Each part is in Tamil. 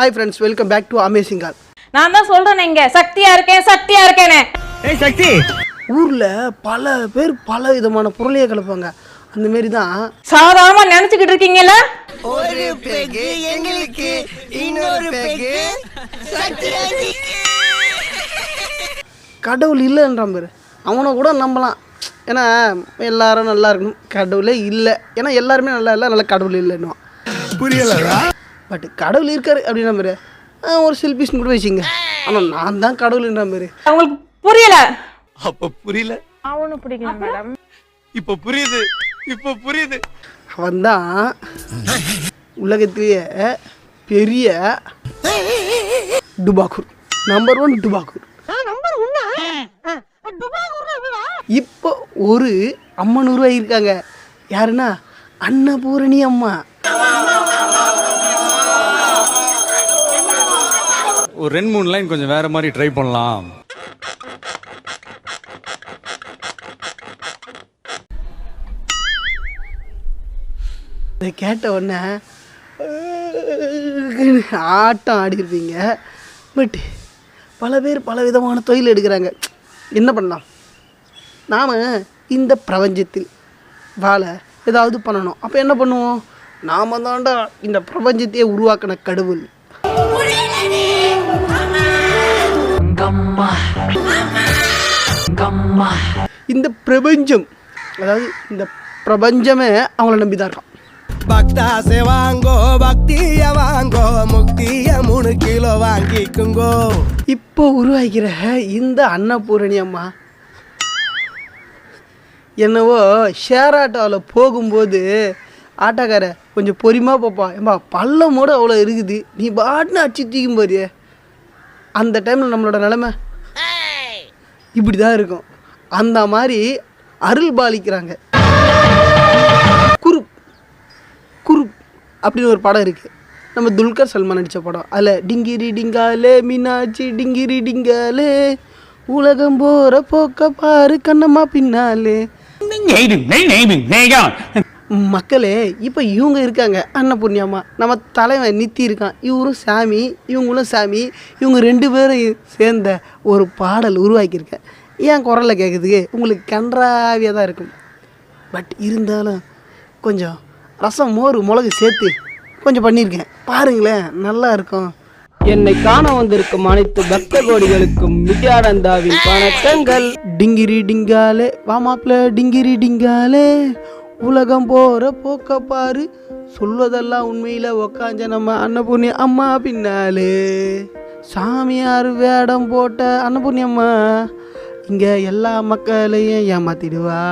Hi friends, welcome back to amazing call. நான் தான் சொல்றேன் இங்க சக்தியா இருக்கேனே. ஏய் சக்தி, ஊர்ல பல பேர் பல விதமான பொருளையை கலப்பாங்க. அந்த மாதிரி தான் சாதாரணமா நினைச்சுக்கிட்டு இருக்கீங்கல்ல. ஒரு பெகு எங்களுக்கு, இன்னொரு பெகு சக்திக்கு. கடவுள் இல்லைன்றான் பேர். அவனை கூட நம்பலாம், ஏன்னா எல்லாரும் நல்லா இருக்கணும். கடவுளே இல்லை, ஏன்னா எல்லாருமே நல்லா இல்லை, நல்லா கடவுள் இல்லைன்னு புரியலடா. பட் கடவுள் இருக்காரு அப்படின்ற மாதிரி ஒரு செல்ஃபிஷ்னு கூட வச்சுங்க. ஆனால் நான் தான் கடவுள்ன்ற மாதிரி. உங்களுக்கு புரியல? அப்ப புரியல. அவனு பிடிக்கல மேடம். இப்ப புரியுது. அவன் தான் உலகத்திலேயே பெரிய டுபாக்கூர், நம்பர் 1 டுபாக்கூர். இப்போ ஒரு அம்மன் உருவாகியிருக்காங்க. யாருன்னா அன்னபூரணி அம்மா. ஒரு 2-3 லைன் கொஞ்சம் வேற மாதிரி ட்ரை பண்ணலாம். இதை கேட்ட உடனே ஆட்டம் ஆடிருப்பீங்க. பட் பல பேர் பல விதமான தொழில் எடுக்கிறாங்க. என்ன பண்ணலாம்? நாம் இந்த பிரபஞ்சத்தில் வாழ ஏதாவது பண்ணணும். அப்போ என்ன பண்ணுவோம்? நாம் தாண்டா இந்த பிரபஞ்சத்தையே உருவாக்கின கடவுள். இந்த பிரபஞ்சம், அதாவது இந்த பிரபஞ்சமே அவங்கள நம்பி தான் இருக்கான். பக்தாசே வாங்கோ, பக்திய வாங்கோ, முக்திய 3 கிலோ வாங்கிக்குங்கோ. இப்போ உருவாகிற இந்த அன்னபூரணி அம்மா என்னவோ ஷேர் ஆட்டோவில் போகும்போது ஆட்டோக்கார கொஞ்சம் பொறுமையாக போப்பா, ஏம்பா பள்ளமோடு அவ்வளோ இருக்குது, நீ பாட்டுன்னு அடிச்சு தூக்கும் போறியே. அந்த டைமில் நம்மளோட நிலைமை இப்படி தான் இருக்கும். அந்த மாதிரி அருள் பாலிக்கிறாங்க. குருப் அப்படின்னு ஒரு படம் இருக்குது, நம்ம துல்கர் சல்மான் நடித்த படம். அதில் டிங்கிரி டிங்காலே மீனாட்சி டிங்கிரி டிங்காலே, உலகம் போகிற போக்க பாரு கண்ணம்மா பின்னாலே. மக்களே, இப்போ இவங்க இருக்காங்க அன்னபூர்ணி அம்மா. நம்ம தலைவன் நித்தி இருக்கான், இவரும் சாமி, இவங்களும் சாமி. இவங்க 2 பேரும் சேர்ந்த ஒரு பாடல் உருவாக்கியிருக்கேன். ஏன் குரலில் கேட்குறதுக்கு உங்களுக்கு கன்றாவியாக தான் இருக்கும். பட் இருந்தாலும் கொஞ்சம் ரசம் மோர் மிளகு சேர்த்து கொஞ்சம் பண்ணியிருக்கேன், பாருங்களேன், நல்லா இருக்கும். என்னை காண வந்திருக்கும் அனைத்து பக்த கோடிகளுக்கும் வித்யானந்தாவின் வணக்கங்கள். டிங்கிரி டிங்காலே வாமாப்ல, டிங்கிரி டிங்காலே, உலகம் போகிற போக்க பாரு, சொல்வதெல்லாம் உண்மையில் உக்காஞ்ச நம்ம அன்னபூர்ணி அம்மா பின்னாலே. சாமியார் வேடம் போட்ட அன்னபூர்ணி அம்மா இங்கே எல்லா மக்களையும் ஏமாத்திடுவா.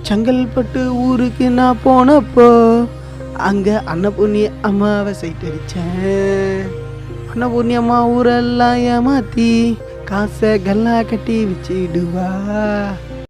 செங்கல்பட்டு ஊருக்கு நான் போனப்போ அங்கே அன்னபூர்ணி அம்மாவை சைட் அடித்தேன். அன்னபூர்ணி அம்மா ஊரெல்லாம் ஏமாற்றி காசை கல்லா கட்டி வச்சிடுவா.